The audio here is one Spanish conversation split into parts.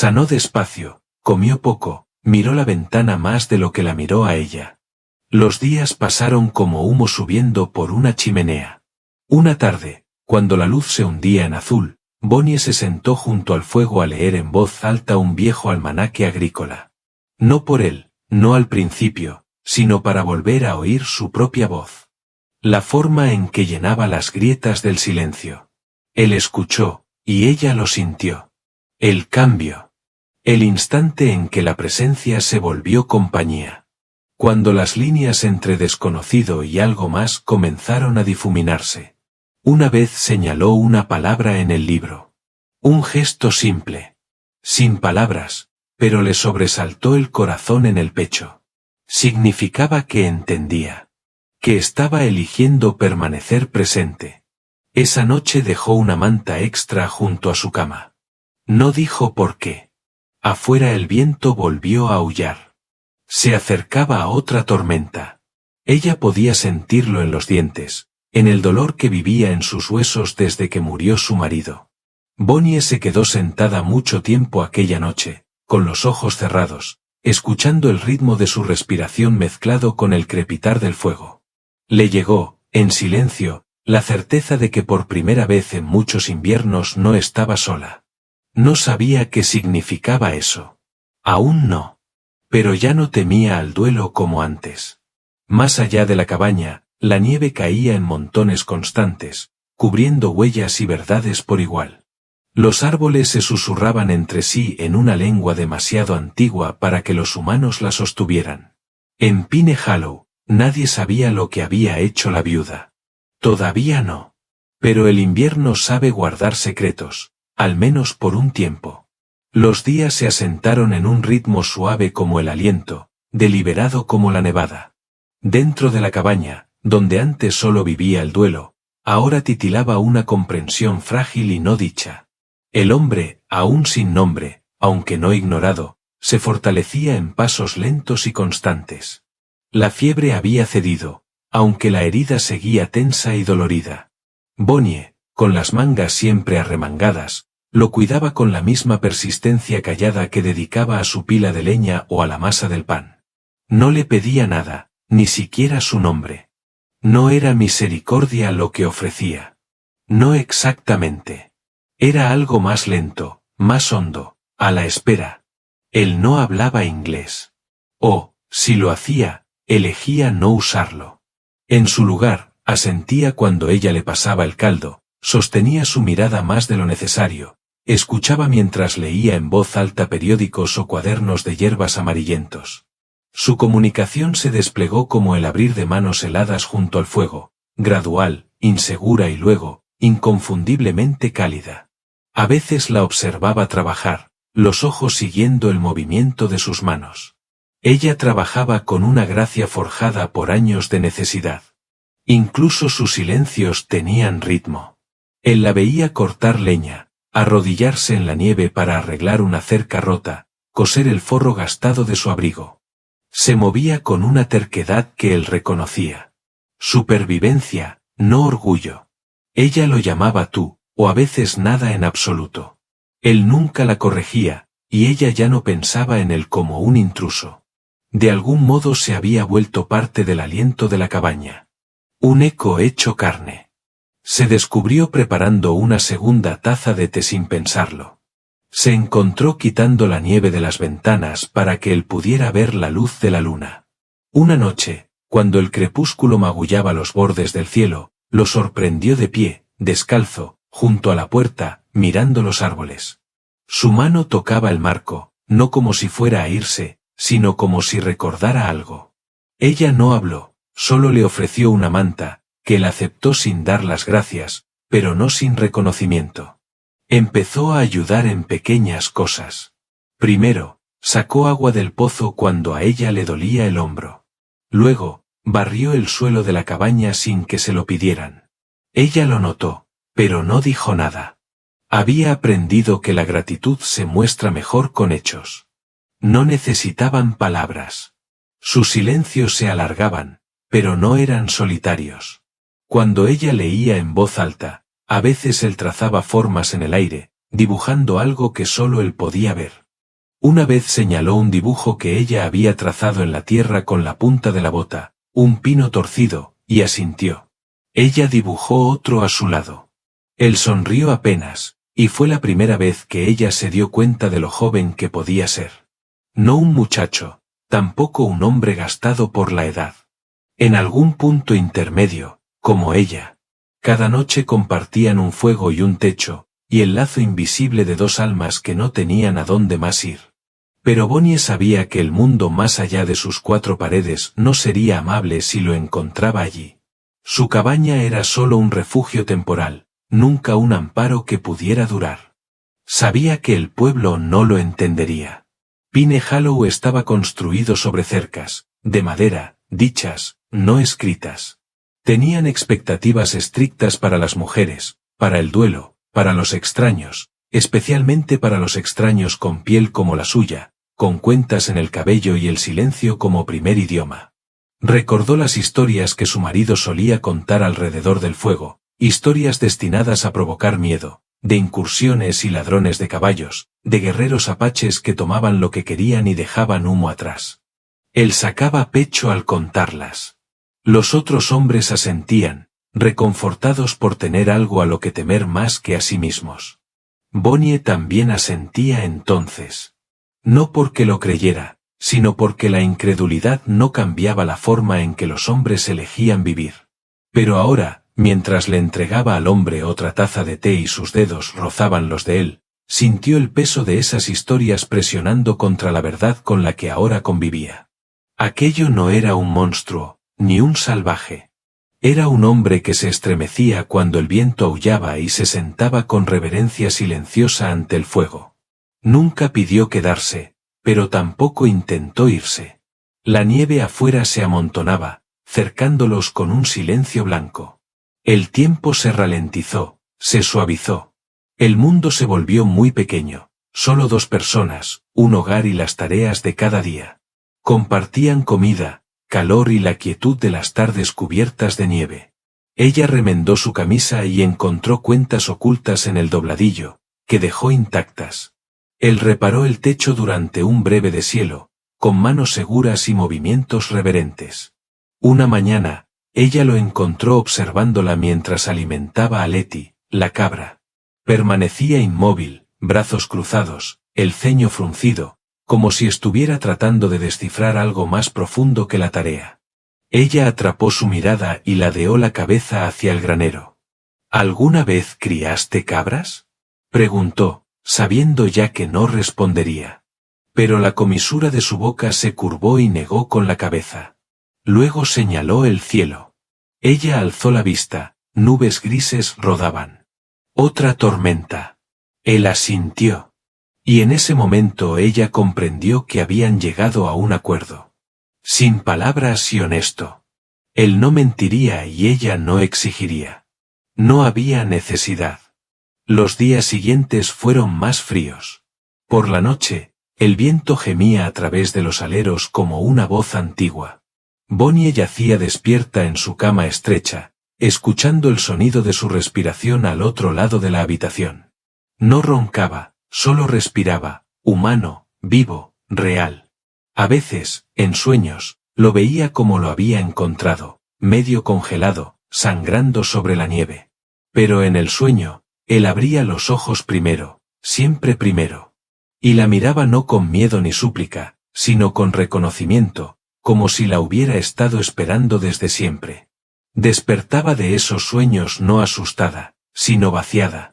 Sanó despacio, comió poco, miró la ventana más de lo que la miró a ella. Los días pasaron como humo subiendo por una chimenea. Una tarde, cuando la luz se hundía en azul, Bonnie se sentó junto al fuego a leer en voz alta un viejo almanaque agrícola. No por él, no al principio, sino para volver a oír su propia voz. La forma en que llenaba las grietas del silencio. Él escuchó, y ella lo sintió. El cambio. El instante en que la presencia se volvió compañía. Cuando las líneas entre desconocido y algo más comenzaron a difuminarse. Una vez señaló una palabra en el libro. Un gesto simple. Sin palabras, pero le sobresaltó el corazón en el pecho. Significaba que entendía. Que estaba eligiendo permanecer presente. Esa noche dejó una manta extra junto a su cama. No dijo por qué. Afuera el viento volvió a aullar. Se acercaba a otra tormenta. Ella podía sentirlo en los dientes, en el dolor que vivía en sus huesos desde que murió su marido. Bonnie se quedó sentada mucho tiempo aquella noche, con los ojos cerrados, escuchando el ritmo de su respiración mezclado con el crepitar del fuego. Le llegó, en silencio, la certeza de que por primera vez en muchos inviernos no estaba sola. No sabía qué significaba eso. Aún no. Pero ya no temía al duelo como antes. Más allá de la cabaña, la nieve caía en montones constantes, cubriendo huellas y verdades por igual. Los árboles se susurraban entre sí en una lengua demasiado antigua para que los humanos la sostuvieran. En Pine Hollow, nadie sabía lo que había hecho la viuda. Todavía no. Pero el invierno sabe guardar secretos. Al menos por un tiempo. Los días se asentaron en un ritmo suave como el aliento, deliberado como la nevada. Dentro de la cabaña, donde antes solo vivía el duelo, ahora titilaba una comprensión frágil y no dicha. El hombre, aún sin nombre, aunque no ignorado, se fortalecía en pasos lentos y constantes. La fiebre había cedido, aunque la herida seguía tensa y dolorida. Bonnie, con las mangas siempre arremangadas, lo cuidaba con la misma persistencia callada que dedicaba a su pila de leña o a la masa del pan. No le pedía nada, ni siquiera su nombre. No era misericordia lo que ofrecía. No exactamente. Era algo más lento, más hondo, a la espera. Él no hablaba inglés. O, si lo hacía, elegía no usarlo. En su lugar, asentía cuando ella le pasaba el caldo. Sostenía su mirada más de lo necesario, escuchaba mientras leía en voz alta periódicos o cuadernos de hierbas amarillentos. Su comunicación se desplegó como el abrir de manos heladas junto al fuego, gradual, insegura y luego, inconfundiblemente cálida. A veces la observaba trabajar, los ojos siguiendo el movimiento de sus manos. Ella trabajaba con una gracia forjada por años de necesidad. Incluso sus silencios tenían ritmo. Él la veía cortar leña, arrodillarse en la nieve para arreglar una cerca rota, coser el forro gastado de su abrigo. Se movía con una terquedad que él reconocía. Supervivencia, no orgullo. Ella lo llamaba tú, o a veces nada en absoluto. Él nunca la corregía, y ella ya no pensaba en él como un intruso. De algún modo se había vuelto parte del aliento de la cabaña. Un eco hecho carne. Se descubrió preparando una segunda taza de té sin pensarlo. Se encontró quitando la nieve de las ventanas para que él pudiera ver la luz de la luna. Una noche, cuando el crepúsculo magullaba los bordes del cielo, lo sorprendió de pie, descalzo, junto a la puerta, mirando los árboles. Su mano tocaba el marco, no como si fuera a irse, sino como si recordara algo. Ella no habló, solo le ofreció una manta, que él aceptó sin dar las gracias, pero no sin reconocimiento. Empezó a ayudar en pequeñas cosas. Primero, sacó agua del pozo cuando a ella le dolía el hombro. Luego, barrió el suelo de la cabaña sin que se lo pidieran. Ella lo notó, pero no dijo nada. Había aprendido que la gratitud se muestra mejor con hechos. No necesitaban palabras. Sus silencios se alargaban, pero no eran solitarios. Cuando ella leía en voz alta, a veces él trazaba formas en el aire, dibujando algo que solo él podía ver. Una vez señaló un dibujo que ella había trazado en la tierra con la punta de la bota, un pino torcido, y asintió. Ella dibujó otro a su lado. Él sonrió apenas, y fue la primera vez que ella se dio cuenta de lo joven que podía ser. No un muchacho, tampoco un hombre gastado por la edad. En algún punto intermedio, como ella. Cada noche compartían un fuego y un techo, y el lazo invisible de dos almas que no tenían a dónde más ir. Pero Bonnie sabía que el mundo más allá de sus cuatro paredes no sería amable si lo encontraba allí. Su cabaña era solo un refugio temporal, nunca un amparo que pudiera durar. Sabía que el pueblo no lo entendería. Pine Hollow estaba construido sobre cercas, de madera, dichas, no escritas. Tenían expectativas estrictas para las mujeres, para el duelo, para los extraños, especialmente para los extraños con piel como la suya, con cuentas en el cabello y el silencio como primer idioma. Recordó las historias que su marido solía contar alrededor del fuego, historias destinadas a provocar miedo, de incursiones y ladrones de caballos, de guerreros apaches que tomaban lo que querían y dejaban humo atrás. Él sacaba pecho al contarlas. Los otros hombres asentían, reconfortados por tener algo a lo que temer más que a sí mismos. Bonnie también asentía entonces. No porque lo creyera, sino porque la incredulidad no cambiaba la forma en que los hombres elegían vivir. Pero ahora, mientras le entregaba al hombre otra taza de té y sus dedos rozaban los de él, sintió el peso de esas historias presionando contra la verdad con la que ahora convivía. Aquello no era un monstruo, ni un salvaje. Era un hombre que se estremecía cuando el viento aullaba y se sentaba con reverencia silenciosa ante el fuego. Nunca pidió quedarse, pero tampoco intentó irse. La nieve afuera se amontonaba, cercándolos con un silencio blanco. El tiempo se ralentizó, se suavizó. El mundo se volvió muy pequeño, solo dos personas, un hogar y las tareas de cada día. Compartían comida, calor y la quietud de las tardes cubiertas de nieve. Ella remendó su camisa y encontró cuentas ocultas en el dobladillo, que dejó intactas. Él reparó el techo durante un breve deshielo, con manos seguras y movimientos reverentes. Una mañana, ella lo encontró observándola mientras alimentaba a Letty, la cabra. Permanecía inmóvil, brazos cruzados, el ceño fruncido, como si estuviera tratando de descifrar algo más profundo que la tarea. Ella atrapó su mirada y ladeó la cabeza hacia el granero. ¿Alguna vez criaste cabras?, preguntó, sabiendo ya que no respondería. Pero la comisura de su boca se curvó y negó con la cabeza. Luego señaló el cielo. Ella alzó la vista, nubes grises rodaban. Otra tormenta. Él asintió. Y en ese momento ella comprendió que habían llegado a un acuerdo. Sin palabras y honesto. Él no mentiría y ella no exigiría. No había necesidad. Los días siguientes fueron más fríos. Por la noche, el viento gemía a través de los aleros como una voz antigua. Bonnie yacía despierta en su cama estrecha, escuchando el sonido de su respiración al otro lado de la habitación. No roncaba. Solo respiraba, humano, vivo, real. A veces, en sueños, lo veía como lo había encontrado, medio congelado, sangrando sobre la nieve. Pero en el sueño, él abría los ojos primero, siempre primero. Y la miraba no con miedo ni súplica, sino con reconocimiento, como si la hubiera estado esperando desde siempre. Despertaba de esos sueños no asustada, sino vaciada.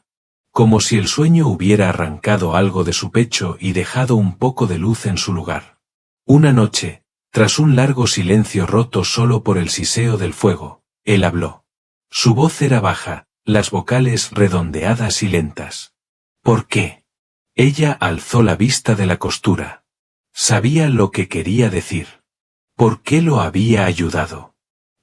Como si el sueño hubiera arrancado algo de su pecho y dejado un poco de luz en su lugar. Una noche, tras un largo silencio roto solo por el siseo del fuego, él habló. Su voz era baja, las vocales redondeadas y lentas. ¿Por qué? Ella alzó la vista de la costura. Sabía lo que quería decir. ¿Por qué lo había ayudado?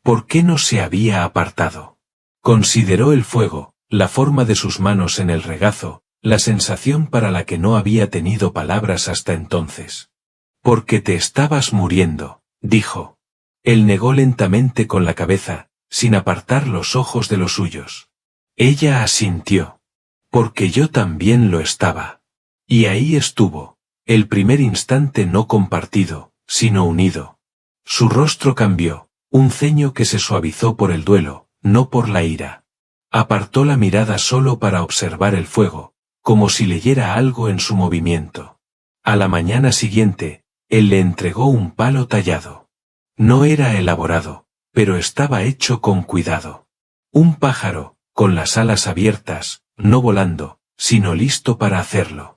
¿Por qué no se había apartado? Consideró el fuego, la forma de sus manos en el regazo, la sensación para la que no había tenido palabras hasta entonces. Porque te estabas muriendo, dijo. Él negó lentamente con la cabeza, sin apartar los ojos de los suyos. Ella asintió. Porque yo también lo estaba. Y ahí estuvo, El primer instante no compartido, sino unido. Su rostro cambió, un ceño que se suavizó por el duelo, no por la ira. Apartó la mirada solo para observar el fuego, como si leyera algo en su movimiento. A la mañana siguiente, él le entregó un palo tallado. No era elaborado, pero estaba hecho con cuidado. Un pájaro, con las alas abiertas, no volando, sino listo para hacerlo.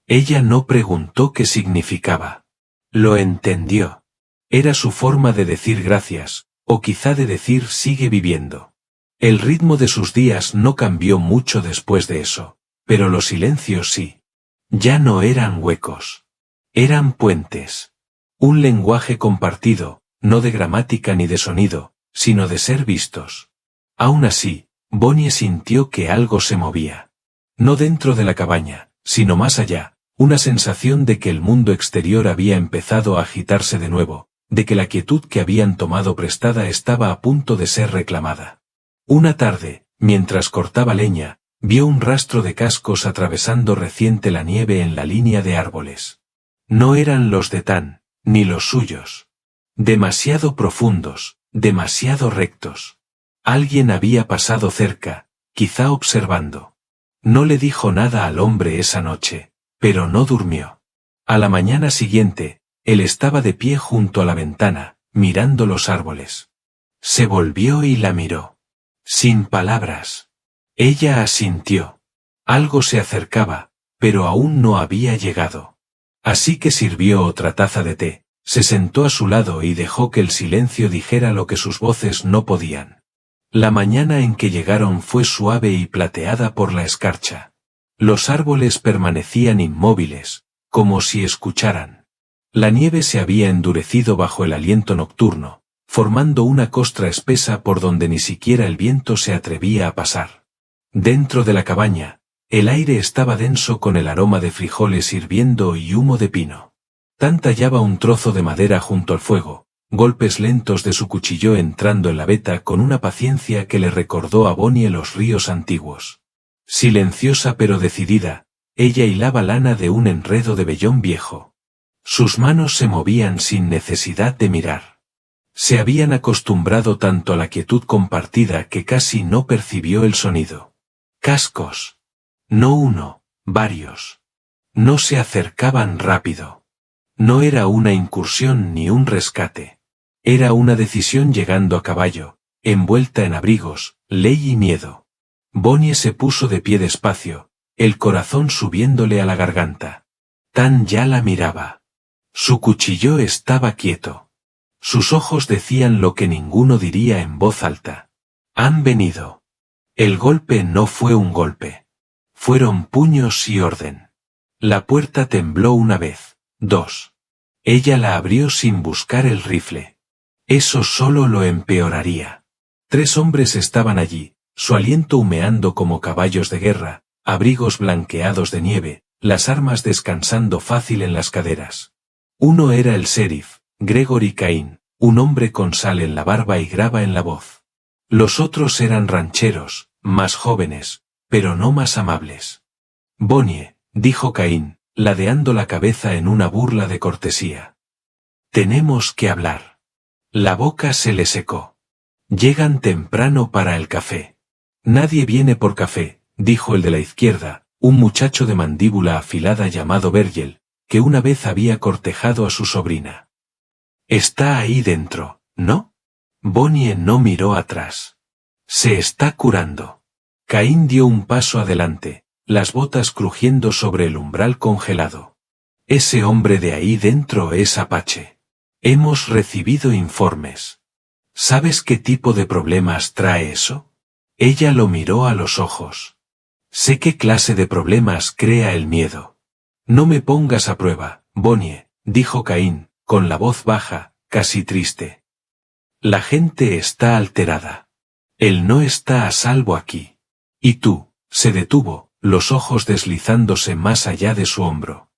Ella no preguntó qué significaba. Lo entendió. Era su forma de decir gracias, o quizá de decir sigue viviendo. El ritmo de sus días no cambió mucho después de eso, pero los silencios sí. Ya no eran huecos. Eran puentes. Un lenguaje compartido, no de gramática ni de sonido, sino de ser vistos. Aún así, Bonnie sintió que algo se movía. No dentro de la cabaña, sino más allá, una sensación de que el mundo exterior había empezado a agitarse de nuevo, de que la quietud que habían tomado prestada estaba a punto de ser reclamada. Una tarde, mientras cortaba leña, vio un rastro de cascos atravesando reciente la nieve en la línea de árboles. No eran los de Tan, ni los suyos. Demasiado profundos, demasiado rectos. Alguien había pasado cerca, quizá observando. No le dijo nada al hombre esa noche, pero no durmió. A la mañana siguiente, él estaba de pie junto a la ventana, mirando los árboles. Se volvió y la miró. Sin palabras. Ella asintió. Algo se acercaba, pero aún no había llegado. Así que sirvió otra taza de té, se sentó a su lado y dejó que el silencio dijera lo que sus voces no podían. La mañana en que llegaron fue suave y plateada por la escarcha. Los árboles permanecían inmóviles, como si escucharan. La nieve se había endurecido bajo el aliento nocturno, formando una costra espesa por donde ni siquiera el viento se atrevía a pasar. Dentro de la cabaña, el aire estaba denso con el aroma de frijoles hirviendo y humo de pino. Tan tallaba un trozo de madera junto al fuego, golpes lentos de su cuchillo entrando en la veta con una paciencia que le recordó a Bonnie los ríos antiguos. Silenciosa pero decidida, ella hilaba lana de un enredo de vellón viejo. Sus manos se movían sin necesidad de mirar. Se habían acostumbrado tanto a la quietud compartida que casi no percibió el sonido. Cascos. No uno, varios. No se acercaban rápido. No era una incursión ni un rescate. Era una decisión llegando a caballo, envuelta en abrigos, ley y miedo. Bonnie se puso de pie despacio, el corazón subiéndole a la garganta. Tan ya la miraba. Su cuchillo estaba quieto. Sus ojos decían lo que ninguno diría en voz alta. Han venido. El golpe no fue un golpe. Fueron puños y orden. La puerta tembló una vez, dos. Ella la abrió sin buscar el rifle. Eso solo lo empeoraría. 3 hombres estaban allí, su aliento humeando como caballos de guerra, abrigos blanqueados de nieve, las armas descansando fácil en las caderas. Uno era el sheriff, Gregory Cain, un hombre con sal en la barba y grava en la voz. Los otros eran rancheros, más jóvenes, pero no más amables. Bonnie, dijo Cain, ladeando la cabeza en una burla de cortesía. Tenemos que hablar. La boca se le secó. Llegan temprano para el café. Nadie viene por café, dijo el de la izquierda, un muchacho de mandíbula afilada llamado Virgil, que una vez había cortejado a su sobrina. Está ahí dentro, ¿no? Bonnie no miró atrás. Se está curando. Caín dio un paso adelante, las botas crujiendo sobre el umbral congelado. Ese hombre de ahí dentro es Apache. Hemos recibido informes. ¿Sabes qué tipo de problemas trae eso? Ella lo miró a los ojos. Sé qué clase de problemas crea el miedo. No me pongas a prueba, Bonnie, dijo Caín, con la voz baja, casi triste. La gente está alterada. Él no está a salvo aquí. Y tú, se detuvo, los ojos deslizándose más allá de su hombro.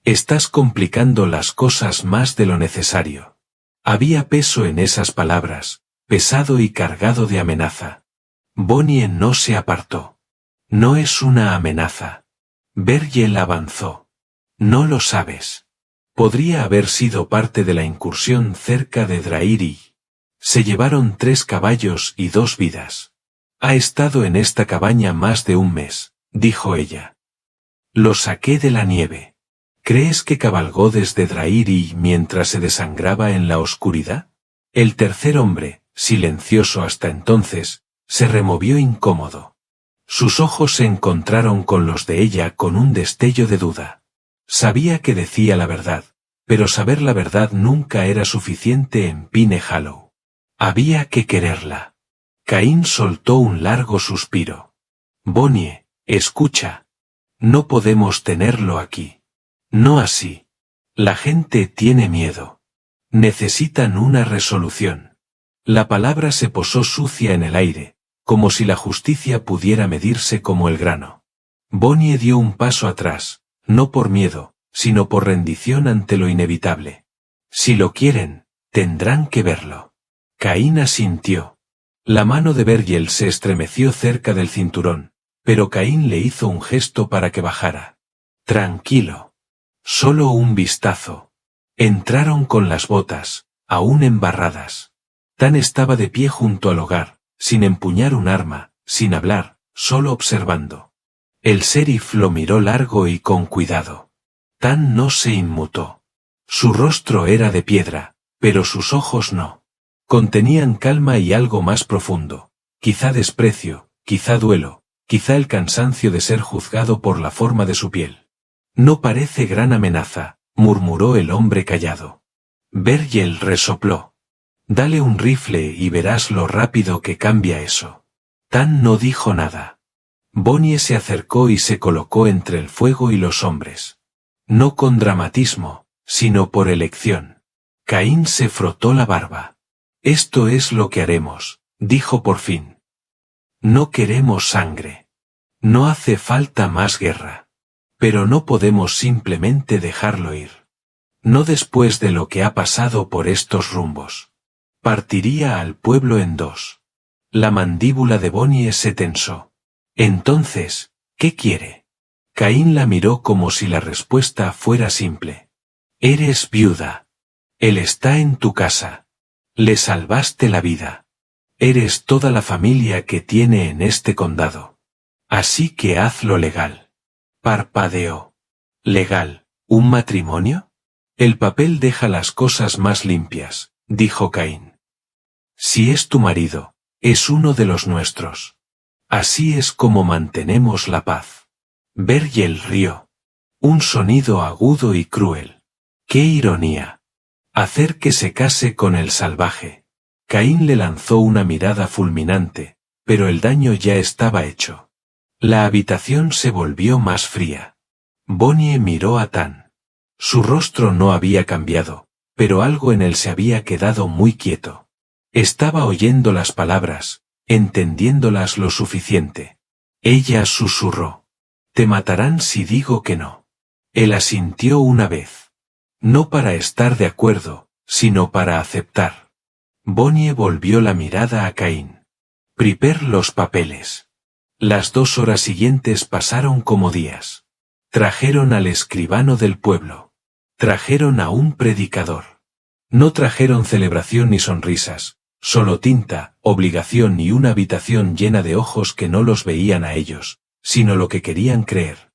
Estás complicando las cosas más de lo necesario. Había peso en esas palabras, pesado y cargado de amenaza. Bonnie no se apartó. No es una amenaza. Virgil avanzó. No lo sabes. Podría haber sido parte de la incursión cerca de Drairi. Se llevaron 3 caballos y 2 vidas. Ha estado en esta cabaña más de un mes, dijo ella. Lo saqué de la nieve. ¿Crees que cabalgó desde Drairi mientras se desangraba en la oscuridad? El tercer hombre, silencioso hasta entonces, se removió incómodo. Sus ojos se encontraron con los de ella con un destello de duda. Sabía que decía la verdad, pero saber la verdad nunca era suficiente en Pine Hollow. Había que quererla. Caín soltó un largo suspiro. Bonnie, escucha. No podemos tenerlo aquí. No así. La gente tiene miedo. Necesitan una resolución. La palabra se posó sucia en el aire, como si la justicia pudiera medirse como el grano. Bonnie dio un paso atrás, no por miedo, sino por rendición ante lo inevitable. Si lo quieren, tendrán que verlo. Caín asintió. La mano de Virgil se estremeció cerca del cinturón, pero Caín le hizo un gesto para que bajara. Tranquilo. Solo un vistazo. Entraron con las botas, aún embarradas. Tan estaba de pie junto al hogar, sin empuñar un arma, sin hablar, solo observando. El sheriff lo miró largo y con cuidado. Tan no se inmutó. Su rostro era de piedra, pero sus ojos no. Contenían calma y algo más profundo, quizá desprecio, quizá duelo, quizá el cansancio de ser juzgado por la forma de su piel. No parece gran amenaza, murmuró el hombre callado. Virgil resopló. Dale un rifle y verás lo rápido que cambia eso. Tan no dijo nada. Bonnie se acercó y se colocó entre el fuego y los hombres. No con dramatismo, sino por elección. Caín se frotó la barba. Esto es lo que haremos, dijo por fin. No queremos sangre. No hace falta más guerra. Pero no podemos simplemente dejarlo ir. No después de lo que ha pasado por estos rumbos. Partiría al pueblo en 2. La mandíbula de Bonnie se tensó. Entonces, ¿qué quiere? Caín la miró como si la respuesta fuera simple. Eres viuda. Él está en tu casa. Le salvaste la vida. Eres toda la familia que tiene en este condado. Así que hazlo legal. Parpadeó. ¿Legal? ¿Un matrimonio? El papel deja las cosas más limpias, dijo Caín. Si es tu marido, es uno de los nuestros. Así es como mantenemos la paz. Virgil rió. Un sonido agudo y cruel. ¡Qué ironía! Hacer que se case con el salvaje. Caín le lanzó una mirada fulminante, pero el daño ya estaba hecho. La habitación se volvió más fría. Bonnie miró a Tan. Su rostro no había cambiado, pero algo en él se había quedado muy quieto. Estaba oyendo las palabras, entendiéndolas lo suficiente. Ella susurró. Te matarán si digo que no. Él asintió una vez. No para estar de acuerdo, sino para aceptar. Bonnie volvió la mirada a Caín. Prepar los papeles. Las 2 horas siguientes pasaron como días. Trajeron al escribano del pueblo. Trajeron a un predicador. No trajeron celebración ni sonrisas, solo tinta, obligación y una habitación llena de ojos que no los veían a ellos, sino lo que querían creer.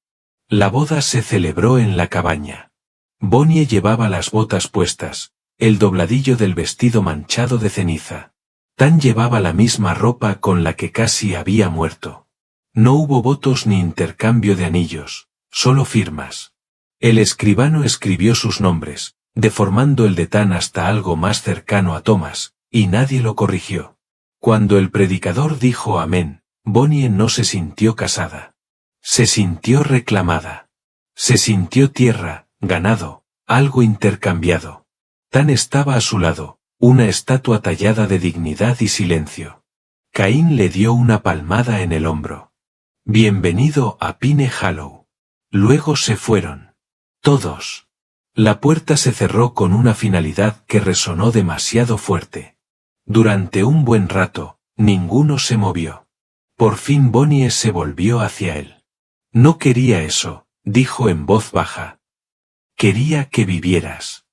La boda se celebró en la cabaña. Bonnie llevaba las botas puestas, el dobladillo del vestido manchado de ceniza. Tan llevaba la misma ropa con la que casi había muerto. No hubo votos ni intercambio de anillos, solo firmas. El escribano escribió sus nombres, deformando el de Tan hasta algo más cercano a Thomas, y nadie lo corrigió. Cuando el predicador dijo amén, Bonnie no se sintió casada. Se sintió reclamada. Se sintió tierra, ganado, algo intercambiado. Tan estaba a su lado, una estatua tallada de dignidad y silencio. Caín le dio una palmada en el hombro. Bienvenido a Pine Hollow. Luego se fueron. Todos. La puerta se cerró con una finalidad que resonó demasiado fuerte. Durante un buen rato, ninguno se movió. Por fin Bonnie se volvió hacia él. No quería eso, dijo en voz baja. Quería que vivieras.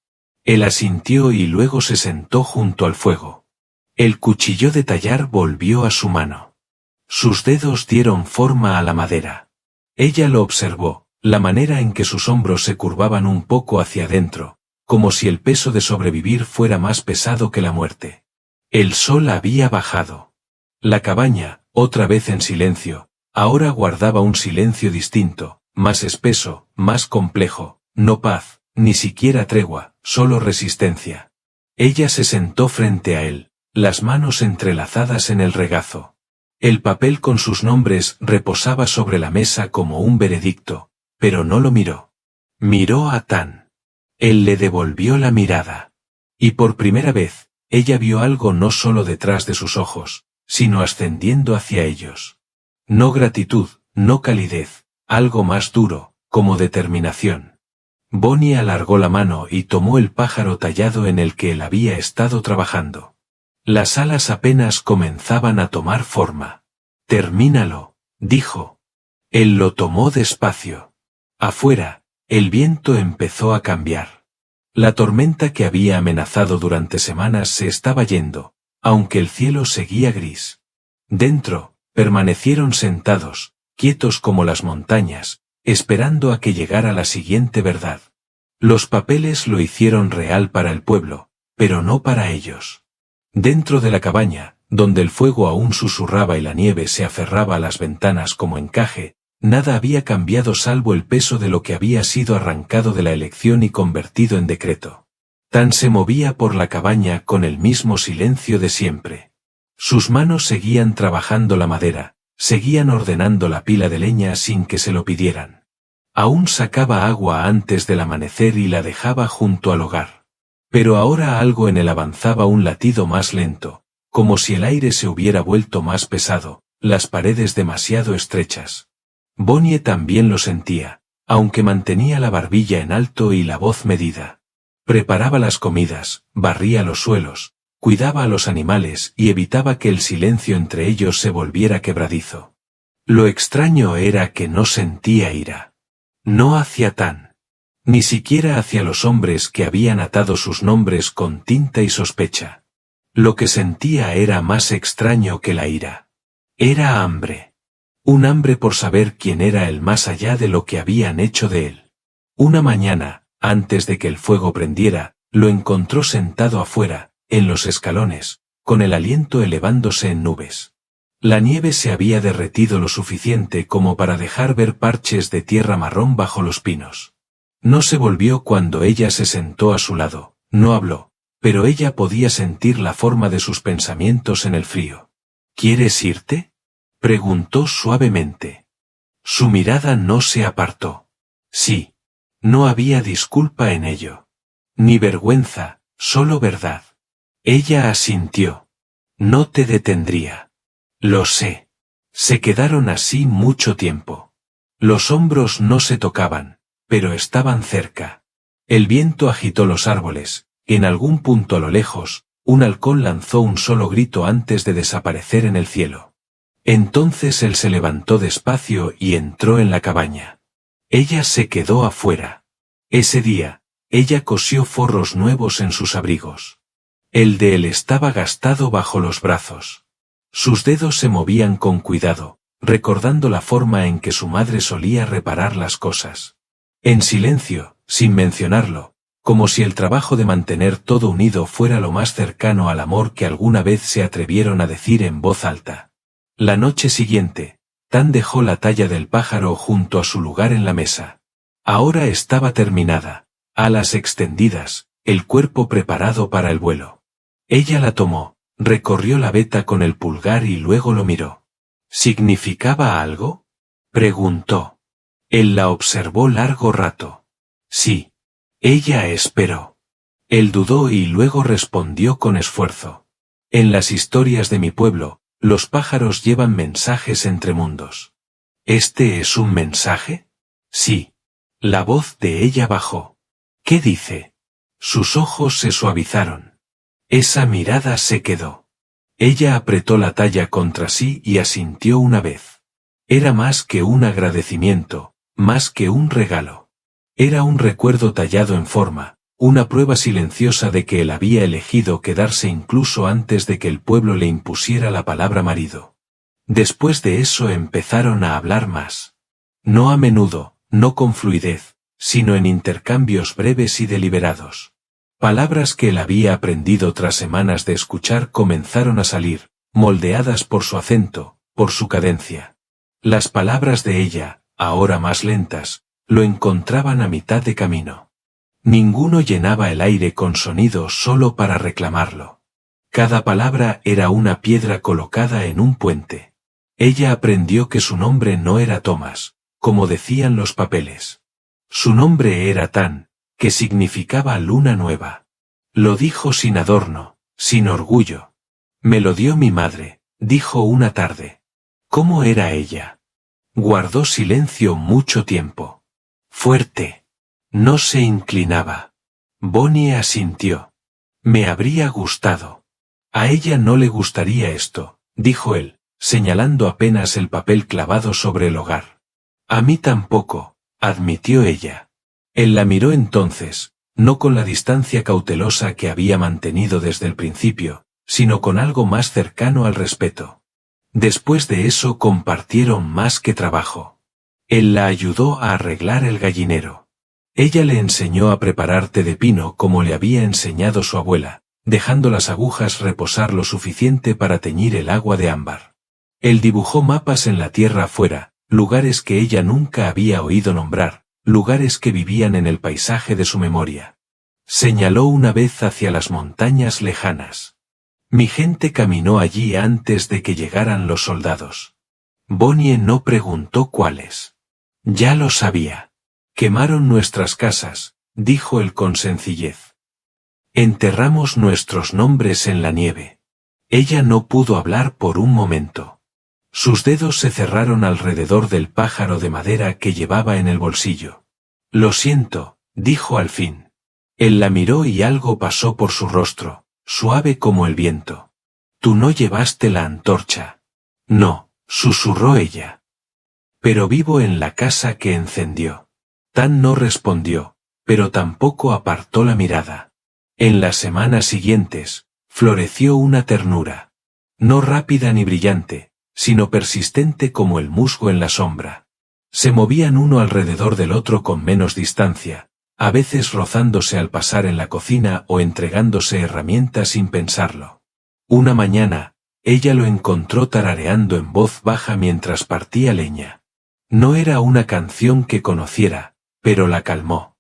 Él asintió y luego se sentó junto al fuego. El cuchillo de tallar volvió a su mano. Sus dedos dieron forma a la madera. Ella lo observó, la manera en que sus hombros se curvaban un poco hacia adentro, como si el peso de sobrevivir fuera más pesado que la muerte. El sol había bajado. La cabaña, otra vez en silencio, ahora guardaba un silencio distinto, más espeso, más complejo, no paz, ni siquiera tregua, solo resistencia. Ella se sentó frente a él, las manos entrelazadas en el regazo. El papel con sus nombres reposaba sobre la mesa como un veredicto, pero no lo miró. Miró a Tan. Él le devolvió la mirada. Y por primera vez, ella vio algo no solo detrás de sus ojos, sino ascendiendo hacia ellos. No gratitud, no calidez, algo más duro, como determinación. Bonnie alargó la mano y tomó el pájaro tallado en el que él había estado trabajando. Las alas apenas comenzaban a tomar forma. «Termínalo», dijo. Él lo tomó despacio. Afuera, el viento empezó a cambiar. La tormenta que había amenazado durante semanas se estaba yendo, aunque el cielo seguía gris. Dentro, permanecieron sentados, quietos como las montañas, esperando a que llegara la siguiente verdad. Los papeles lo hicieron real para el pueblo, pero no para ellos. Dentro de la cabaña, donde el fuego aún susurraba y la nieve se aferraba a las ventanas como encaje, nada había cambiado salvo el peso de lo que había sido arrancado de la elección y convertido en decreto. Tan se movía por la cabaña con el mismo silencio de siempre. Sus manos seguían trabajando la madera, seguían ordenando la pila de leña sin que se lo pidieran. Aún sacaba agua antes del amanecer y la dejaba junto al hogar. Pero ahora algo en él avanzaba un latido más lento, como si el aire se hubiera vuelto más pesado, las paredes demasiado estrechas. Bonnie también lo sentía, aunque mantenía la barbilla en alto y la voz medida. Preparaba las comidas, barría los suelos, cuidaba a los animales y evitaba que el silencio entre ellos se volviera quebradizo. Lo extraño era que no sentía ira. No hacia Tan. Ni siquiera hacia los hombres que habían atado sus nombres con tinta y sospecha. Lo que sentía era más extraño que la ira. Era hambre. Un hambre por saber quién era él más allá de lo que habían hecho de él. Una mañana, antes de que el fuego prendiera, lo encontró sentado afuera, en los escalones, con el aliento elevándose en nubes. La nieve se había derretido lo suficiente como para dejar ver parches de tierra marrón bajo los pinos. No se volvió cuando ella se sentó a su lado, no habló, pero ella podía sentir la forma de sus pensamientos en el frío. ¿Quieres irte?, preguntó suavemente. Su mirada no se apartó. Sí. No había disculpa en ello. Ni vergüenza, solo verdad. Ella asintió. No te detendría. Lo sé. Se quedaron así mucho tiempo. Los hombros no se tocaban, pero estaban cerca. El viento agitó los árboles, en algún punto a lo lejos, un halcón lanzó un solo grito antes de desaparecer en el cielo. Entonces él se levantó despacio y entró en la cabaña. Ella se quedó afuera. Ese día, ella cosió forros nuevos en sus abrigos. El de él estaba gastado bajo los brazos. Sus dedos se movían con cuidado, recordando la forma en que su madre solía reparar las cosas. En silencio, sin mencionarlo, como si el trabajo de mantener todo unido fuera lo más cercano al amor que alguna vez se atrevieron a decir en voz alta. La noche siguiente, Tan dejó la talla del pájaro junto a su lugar en la mesa. Ahora estaba terminada, alas extendidas, el cuerpo preparado para el vuelo. Ella la tomó, recorrió la veta con el pulgar y luego lo miró. ¿Significaba algo?, preguntó. Él la observó largo rato. Sí. Ella esperó. Él dudó y luego respondió con esfuerzo. En las historias de mi pueblo, los pájaros llevan mensajes entre mundos. ¿Este es un mensaje? Sí. La voz de ella bajó. ¿Qué dice? Sus ojos se suavizaron. Esa mirada se quedó. Ella apretó la talla contra sí y asintió una vez. Era más que un agradecimiento, más que un regalo. Era un recuerdo tallado en forma, una prueba silenciosa de que él había elegido quedarse incluso antes de que el pueblo le impusiera la palabra marido. Después de eso empezaron a hablar más. No a menudo, no con fluidez, sino en intercambios breves y deliberados. Palabras que él había aprendido tras semanas de escuchar comenzaron a salir, moldeadas por su acento, por su cadencia. Las palabras de ella, ahora más lentas, lo encontraban a mitad de camino. Ninguno llenaba el aire con sonido solo para reclamarlo. Cada palabra era una piedra colocada en un puente. Ella aprendió que su nombre no era Thomas, como decían los papeles. Su nombre era Tan, que significaba luna nueva. Lo dijo sin adorno, sin orgullo. Me lo dio mi madre, dijo una tarde. ¿Cómo era ella? Guardó silencio mucho tiempo. Fuerte. No se inclinaba. Bonnie asintió. Me habría gustado. A ella no le gustaría esto, dijo él, señalando apenas el papel clavado sobre el hogar. A mí tampoco, admitió ella. Él la miró entonces, no con la distancia cautelosa que había mantenido desde el principio, sino con algo más cercano al respeto. Después de eso compartieron más que trabajo. Él la ayudó a arreglar el gallinero. Ella le enseñó a preparar té de pino como le había enseñado su abuela, dejando las agujas reposar lo suficiente para teñir el agua de ámbar. Él dibujó mapas en la tierra afuera, lugares que ella nunca había oído nombrar, lugares que vivían en el paisaje de su memoria. Señaló una vez hacia las montañas lejanas. Mi gente caminó allí antes de que llegaran los soldados. Bonnie no preguntó cuáles. Ya lo sabía. Quemaron nuestras casas, dijo él con sencillez. Enterramos nuestros nombres en la nieve. Ella no pudo hablar por un momento. Sus dedos se cerraron alrededor del pájaro de madera que llevaba en el bolsillo. Lo siento, dijo al fin. Él la miró y algo pasó por su rostro, suave como el viento. Tú no llevaste la antorcha. No, susurró ella. Pero vivo en la casa que encendió. Tan no respondió, pero tampoco apartó la mirada. En las semanas siguientes, floreció una ternura. No rápida ni brillante, sino persistente como el musgo en la sombra. Se movían uno alrededor del otro con menos distancia, a veces rozándose al pasar en la cocina o entregándose herramientas sin pensarlo. Una mañana, ella lo encontró tarareando en voz baja mientras partía leña. No era una canción que conociera, pero la calmó.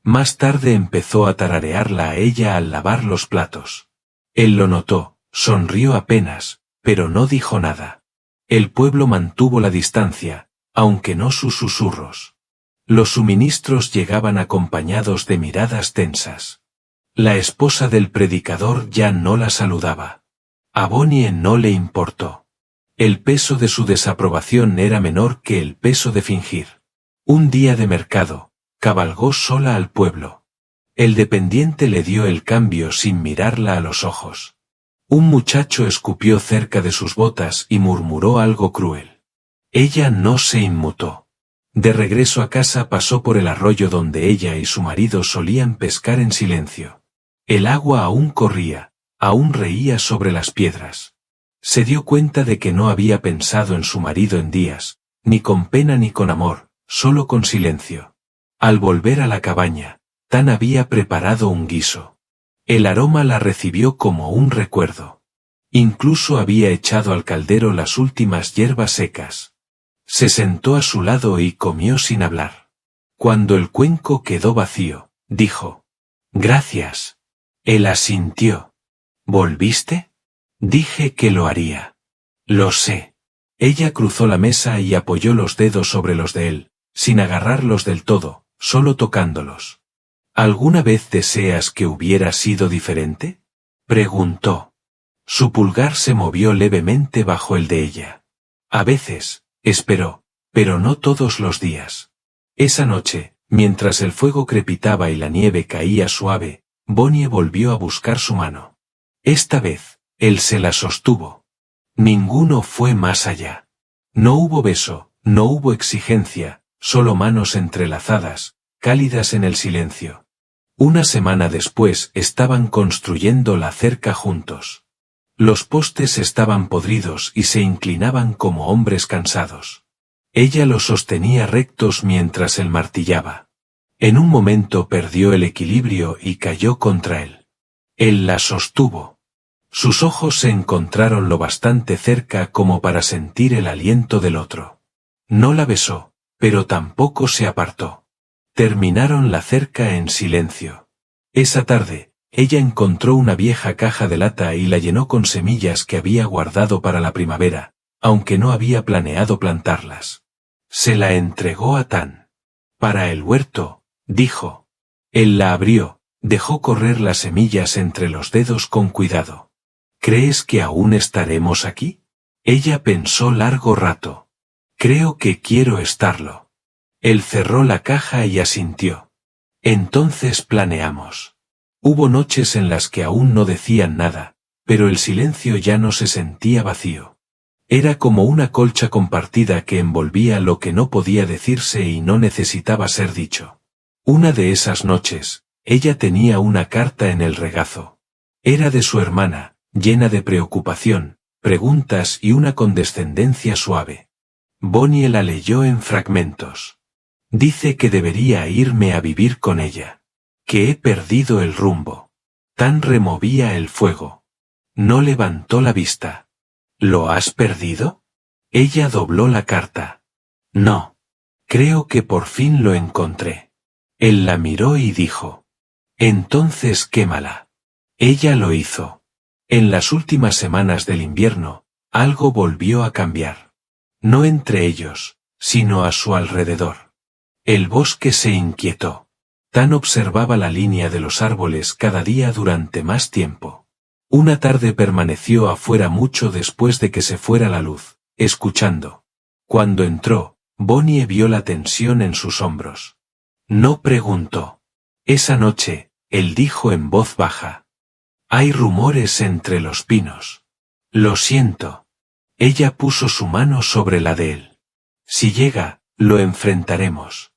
Más tarde empezó a tararearla a ella al lavar los platos. Él lo notó, sonrió apenas, pero no dijo nada. El pueblo mantuvo la distancia, aunque no sus susurros. Los suministros llegaban acompañados de miradas tensas. La esposa del predicador ya no la saludaba. A Bonnie no le importó. El peso de su desaprobación era menor que el peso de fingir. Un día de mercado, cabalgó sola al pueblo. El dependiente le dio el cambio sin mirarla a los ojos. Un muchacho escupió cerca de sus botas y murmuró algo cruel. Ella no se inmutó. De regreso a casa pasó por el arroyo donde ella y su marido solían pescar en silencio. El agua aún corría, aún reía sobre las piedras. Se dio cuenta de que no había pensado en su marido en días, ni con pena ni con amor, solo con silencio. Al volver a la cabaña, Tan había preparado un guiso. El aroma la recibió como un recuerdo. Incluso había echado al caldero las últimas hierbas secas. Se sentó a su lado y comió sin hablar. Cuando el cuenco quedó vacío, dijo: «Gracias». Él asintió. «¿Volviste?» «Dije que lo haría». «Lo sé». Ella cruzó la mesa y apoyó los dedos sobre los de él, sin agarrarlos del todo, solo tocándolos. «¿Alguna vez deseas que hubiera sido diferente?», preguntó. Su pulgar se movió levemente bajo el de ella. «A veces», esperó, «pero no todos los días». Esa noche, mientras el fuego crepitaba y la nieve caía suave, Bonnie volvió a buscar su mano. Esta vez, él se la sostuvo. Ninguno fue más allá. No hubo beso, no hubo exigencia, solo manos entrelazadas, cálidas en el silencio. Una semana después estaban construyendo la cerca juntos. Los postes estaban podridos y se inclinaban como hombres cansados. Ella los sostenía rectos mientras él martillaba. En un momento perdió el equilibrio y cayó contra él. Él la sostuvo. Sus ojos se encontraron lo bastante cerca como para sentir el aliento del otro. No la besó, pero tampoco se apartó. Terminaron la cerca en silencio. Esa tarde, ella encontró una vieja caja de lata y la llenó con semillas que había guardado para la primavera, aunque no había planeado plantarlas. Se la entregó a Tan. Para el huerto, dijo. Él la abrió, dejó correr las semillas entre los dedos con cuidado. ¿Crees que aún estaremos aquí? Ella pensó largo rato. Creo que quiero estarlo. Él cerró la caja y asintió. Entonces planeamos. Hubo noches en las que aún no decían nada, pero el silencio ya no se sentía vacío. Era como una colcha compartida que envolvía lo que no podía decirse y no necesitaba ser dicho. Una de esas noches, ella tenía una carta en el regazo. Era de su hermana, llena de preocupación, preguntas y una condescendencia suave. Bonnie la leyó en fragmentos. Dice que debería irme a vivir con ella. Que he perdido el rumbo. Tan removía el fuego. No levantó la vista. ¿Lo has perdido? Ella dobló la carta. No. Creo que por fin lo encontré. Él la miró y dijo. Entonces quémala. Ella lo hizo. En las últimas semanas del invierno, algo volvió a cambiar. No entre ellos, sino a su alrededor. El bosque se inquietó. Tan observaba la línea de los árboles cada día durante más tiempo. Una tarde permaneció afuera mucho después de que se fuera la luz, escuchando. Cuando entró, Bonnie vio la tensión en sus hombros. No preguntó. Esa noche, él dijo en voz baja. Hay rumores entre los pinos. Lo siento. Ella puso su mano sobre la de él. Si llega, lo enfrentaremos.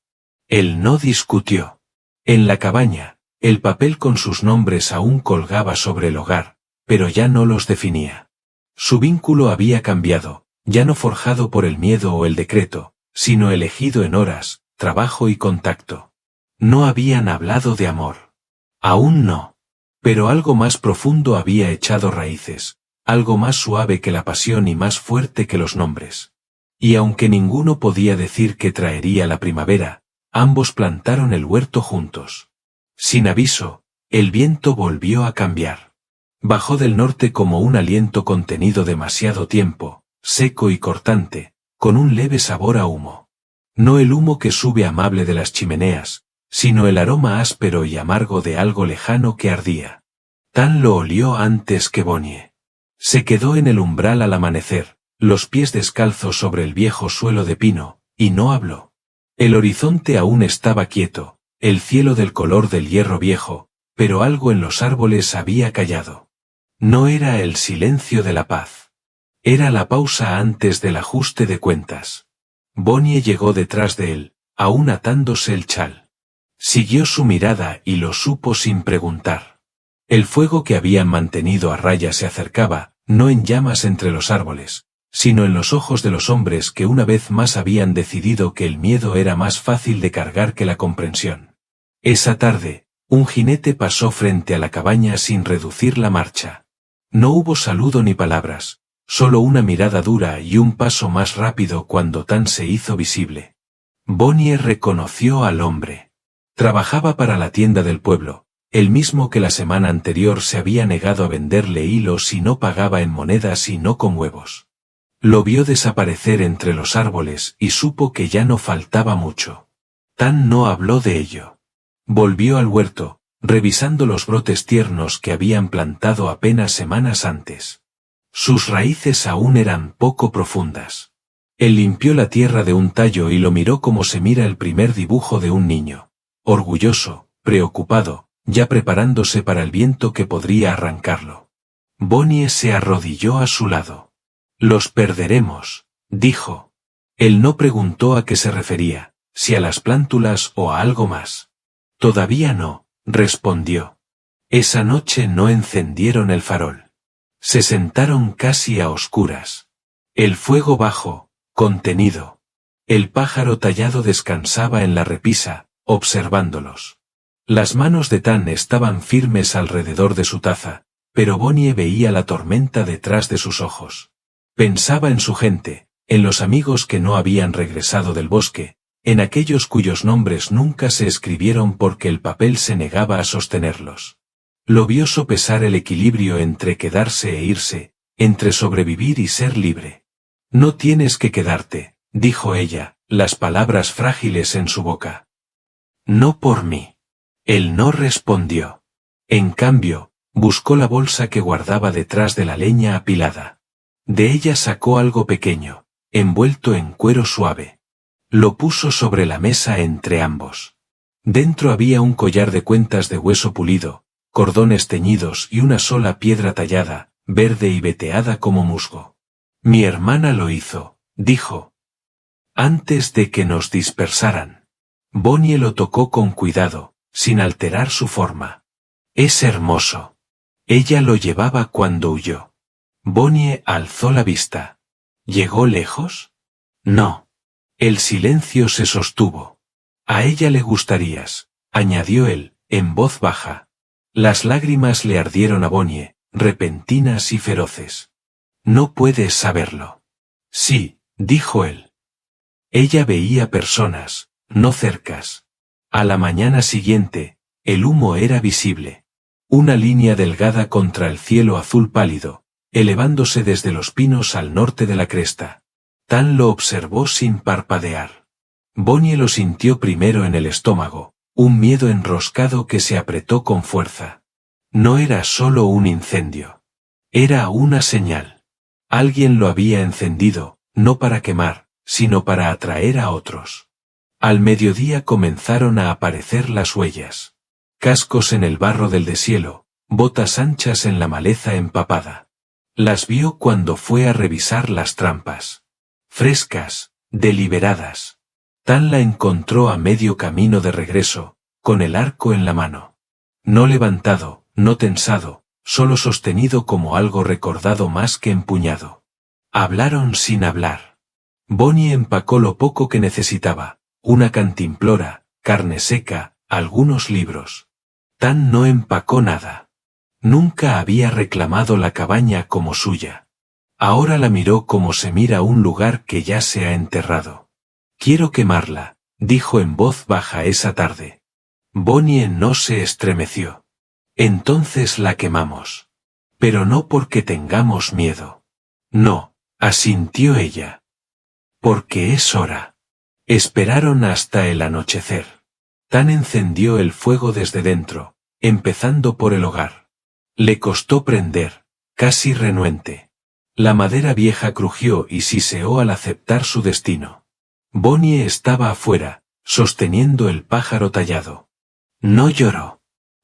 Él no discutió. En la cabaña, el papel con sus nombres aún colgaba sobre el hogar, pero ya no los definía. Su vínculo había cambiado, ya no forjado por el miedo o el decreto, sino elegido en horas, trabajo y contacto. No habían hablado de amor. Aún no. Pero algo más profundo había echado raíces, algo más suave que la pasión y más fuerte que los nombres. Y aunque ninguno podía decir que traería la primavera, ambos plantaron el huerto juntos. Sin aviso, el viento volvió a cambiar. Bajó del norte como un aliento contenido demasiado tiempo, seco y cortante, con un leve sabor a humo. No el humo que sube amable de las chimeneas, sino el aroma áspero y amargo de algo lejano que ardía. Tan lo olió antes que Bonnie. Se quedó en el umbral al amanecer, los pies descalzos sobre el viejo suelo de pino, y no habló. El horizonte aún estaba quieto, el cielo del color del hierro viejo, pero algo en los árboles había callado. No era el silencio de la paz. Era la pausa antes del ajuste de cuentas. Bonnie llegó detrás de él, aún atándose el chal. Siguió su mirada y lo supo sin preguntar. El fuego que habían mantenido a raya se acercaba, no en llamas entre los árboles, sino en los ojos de los hombres que una vez más habían decidido que el miedo era más fácil de cargar que la comprensión. Esa tarde, un jinete pasó frente a la cabaña sin reducir la marcha. No hubo saludo ni palabras, solo una mirada dura y un paso más rápido cuando Tan se hizo visible. Bonnie reconoció al hombre. Trabajaba para la tienda del pueblo, el mismo que la semana anterior se había negado a venderle hilos y no pagaba en monedas y no con huevos. Lo vio desaparecer entre los árboles y supo que ya no faltaba mucho. Tan no habló de ello. Volvió al huerto, revisando los brotes tiernos que habían plantado apenas semanas antes. Sus raíces aún eran poco profundas. Él limpió la tierra de un tallo y lo miró como se mira el primer dibujo de un niño. Orgulloso, preocupado, ya preparándose para el viento que podría arrancarlo. Bonnie se arrodilló a su lado. Los perderemos, dijo. Él no preguntó a qué se refería, si a las plántulas o a algo más. Todavía no, respondió. Esa noche no encendieron el farol. Se sentaron casi a oscuras. El fuego bajo, contenido. El pájaro tallado descansaba en la repisa, observándolos. Las manos de Tan estaban firmes alrededor de su taza, pero Bonnie veía la tormenta detrás de sus ojos. Pensaba en su gente, en los amigos que no habían regresado del bosque, en aquellos cuyos nombres nunca se escribieron porque el papel se negaba a sostenerlos. Lo vio sopesar el equilibrio entre quedarse e irse, entre sobrevivir y ser libre. No tienes que quedarte, dijo ella, las palabras frágiles en su boca. No por mí. Él no respondió. En cambio, buscó la bolsa que guardaba detrás de la leña apilada. De ella sacó algo pequeño, envuelto en cuero suave. Lo puso sobre la mesa entre ambos. Dentro había un collar de cuentas de hueso pulido, cordones teñidos y una sola piedra tallada, verde y veteada como musgo. Mi hermana lo hizo, dijo. Antes de que nos dispersaran. Bonnie lo tocó con cuidado, sin alterar su forma. Es hermoso. Ella lo llevaba cuando huyó. Bonnie alzó la vista. ¿Llegó lejos? No. El silencio se sostuvo. A ella le gustarías, añadió él, en voz baja. Las lágrimas le ardieron a Bonnie, repentinas y feroces. No puedes saberlo. Sí, dijo él. Ella veía personas, no cercas. A la mañana siguiente, el humo era visible. Una línea delgada contra el cielo azul pálido, elevándose desde los pinos al norte de la cresta. Tan lo observó sin parpadear. Bonnie lo sintió primero en el estómago, un miedo enroscado que se apretó con fuerza. No era solo un incendio. Era una señal. Alguien lo había encendido, no para quemar, sino para atraer a otros. Al mediodía comenzaron a aparecer las huellas. Cascos en el barro del deshielo, botas anchas en la maleza empapada. Las vio cuando fue a revisar las trampas. Frescas, deliberadas. Tan la encontró a medio camino de regreso, con el arco en la mano. No levantado, no tensado, solo sostenido como algo recordado más que empuñado. Hablaron sin hablar. Bonnie empacó lo poco que necesitaba, una cantimplora, carne seca, algunos libros. Tan no empacó nada. Nunca había reclamado la cabaña como suya. Ahora la miró como se mira un lugar que ya se ha enterrado. Quiero quemarla, dijo en voz baja esa tarde. Bonnie no se estremeció. Entonces la quemamos. Pero no porque tengamos miedo. No, asintió ella. Porque es hora. Esperaron hasta el anochecer. Tan encendió el fuego desde dentro, empezando por el hogar. Le costó prender, casi renuente. La madera vieja crujió y siseó al aceptar su destino. Bonnie estaba afuera, sosteniendo el pájaro tallado. No lloró.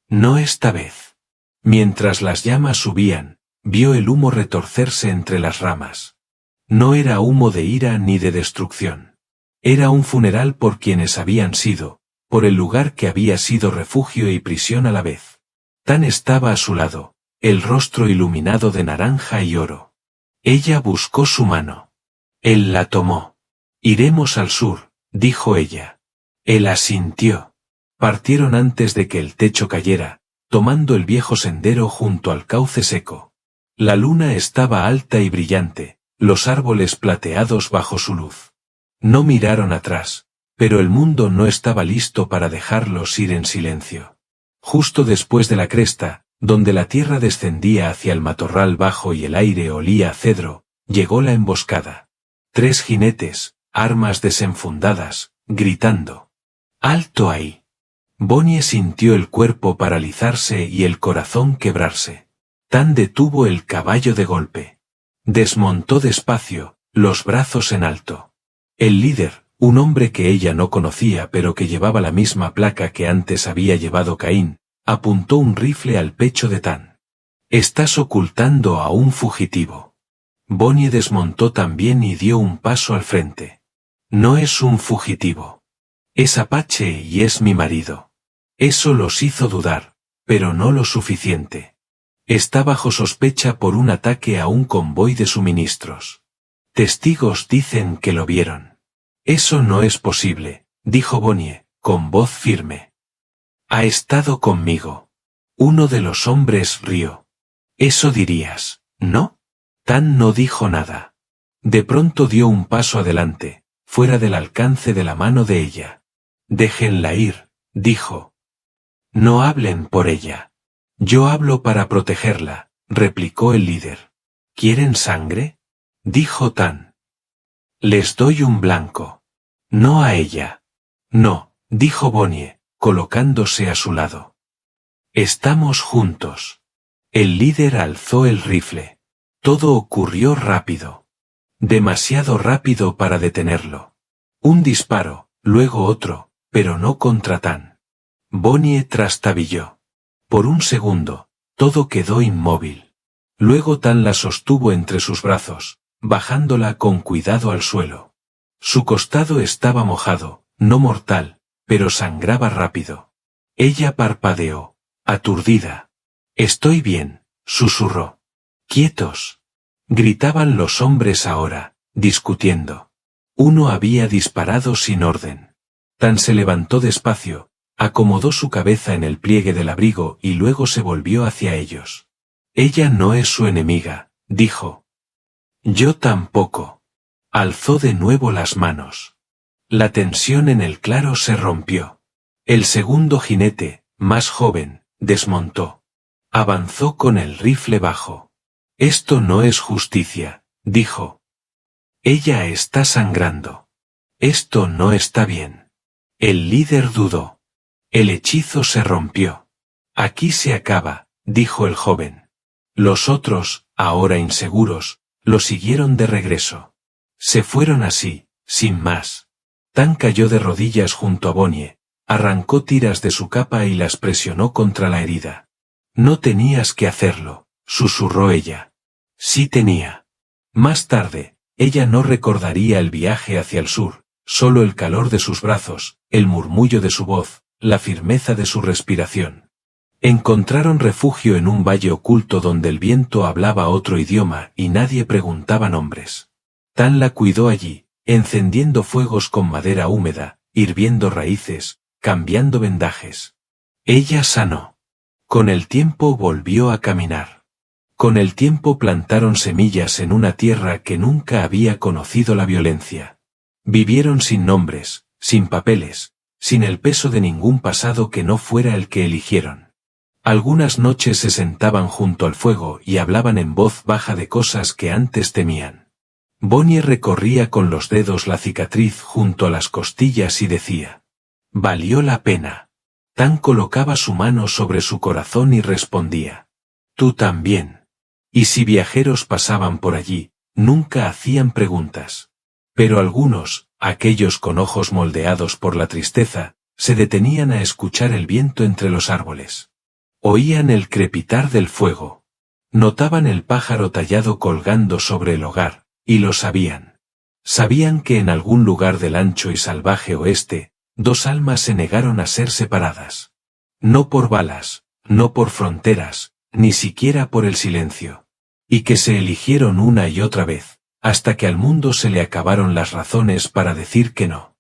No esta vez. Mientras las llamas subían, vio el humo retorcerse entre las ramas. No era humo de ira ni de destrucción. Era un funeral por quienes habían sido, por el lugar que había sido refugio y prisión a la vez. Tan estaba a su lado, el rostro iluminado de naranja y oro. Ella buscó su mano. Él la tomó. Iremos al sur, dijo ella. Él asintió. Partieron antes de que el techo cayera, tomando el viejo sendero junto al cauce seco. La luna estaba alta y brillante, los árboles plateados bajo su luz. No miraron atrás, pero el mundo no estaba listo para dejarlos ir en silencio. Justo después de la cresta, donde la tierra descendía hacia el matorral bajo y el aire olía a cedro, llegó la emboscada. 3 jinetes, armas desenfundadas, gritando. ¡Alto ahí! Bonnie sintió el cuerpo paralizarse y el corazón quebrarse. Tan detuvo el caballo de golpe. Desmontó despacio, los brazos en alto. El líder, un hombre que ella no conocía pero que llevaba la misma placa que antes había llevado Caín, apuntó un rifle al pecho de Tan. Estás ocultando a un fugitivo. Bonnie desmontó también y dio un paso al frente. No es un fugitivo. Es apache y es mi marido. Eso los hizo dudar, pero no lo suficiente. Está bajo sospecha por un ataque a un convoy de suministros. Testigos dicen que lo vieron. Eso no es posible, dijo Bonnie, con voz firme. Ha estado conmigo. Uno de los hombres rió. Eso dirías, ¿no? Tan no dijo nada. De pronto dio un paso adelante, fuera del alcance de la mano de ella. Déjenla ir, dijo. No hablen por ella. Yo hablo para protegerla, replicó el líder. ¿Quieren sangre? Dijo Tan. Les doy un blanco. No a ella. No, dijo Bonnie, colocándose a su lado. Estamos juntos. El líder alzó el rifle. Todo ocurrió rápido. Demasiado rápido para detenerlo. Un disparo, luego otro, pero no contra Tan. Bonnie trastabilló. Por un segundo, todo quedó inmóvil. Luego Tan la sostuvo entre sus brazos, bajándola con cuidado al suelo. Su costado estaba mojado, no mortal, pero sangraba rápido. Ella parpadeó, aturdida. Estoy bien, susurró. Quietos. Gritaban los hombres ahora, discutiendo. Uno había disparado sin orden. Tan se levantó despacio, acomodó su cabeza en el pliegue del abrigo y luego se volvió hacia ellos. Ella no es su enemiga, dijo. Yo tampoco. Alzó de nuevo las manos. La tensión en el claro se rompió. El segundo jinete, más joven, desmontó. Avanzó con el rifle bajo. Esto no es justicia, dijo. Ella está sangrando. Esto no está bien. El líder dudó. El hechizo se rompió. Aquí se acaba, dijo el joven. Los otros, ahora inseguros, lo siguieron de regreso. Se fueron así, sin más. Tan cayó de rodillas junto a Bonnie, arrancó tiras de su capa y las presionó contra la herida. No tenías que hacerlo, susurró ella. Sí tenía. Más tarde, ella no recordaría el viaje hacia el sur, solo el calor de sus brazos, el murmullo de su voz, la firmeza de su respiración. Encontraron refugio en un valle oculto donde el viento hablaba otro idioma y nadie preguntaba nombres. Tan la cuidó allí, encendiendo fuegos con madera húmeda, hirviendo raíces, cambiando vendajes. Ella sanó. Con el tiempo volvió a caminar. Con el tiempo plantaron semillas en una tierra que nunca había conocido la violencia. Vivieron sin nombres, sin papeles, sin el peso de ningún pasado que no fuera el que eligieron. Algunas noches se sentaban junto al fuego y hablaban en voz baja de cosas que antes temían. Bonnie recorría con los dedos la cicatriz junto a las costillas y decía: «Valió la pena». Tan colocaba su mano sobre su corazón y respondía: «Tú también». Y si viajeros pasaban por allí, nunca hacían preguntas. Pero algunos, aquellos con ojos moldeados por la tristeza, se detenían a escuchar el viento entre los árboles. Oían el crepitar del fuego. Notaban el pájaro tallado colgando sobre el hogar, y lo sabían. Sabían que en algún lugar del ancho y salvaje oeste, dos almas se negaron a ser separadas. No por balas, no por fronteras, ni siquiera por el silencio. Y que se eligieron una y otra vez, hasta que al mundo se le acabaron las razones para decir que no.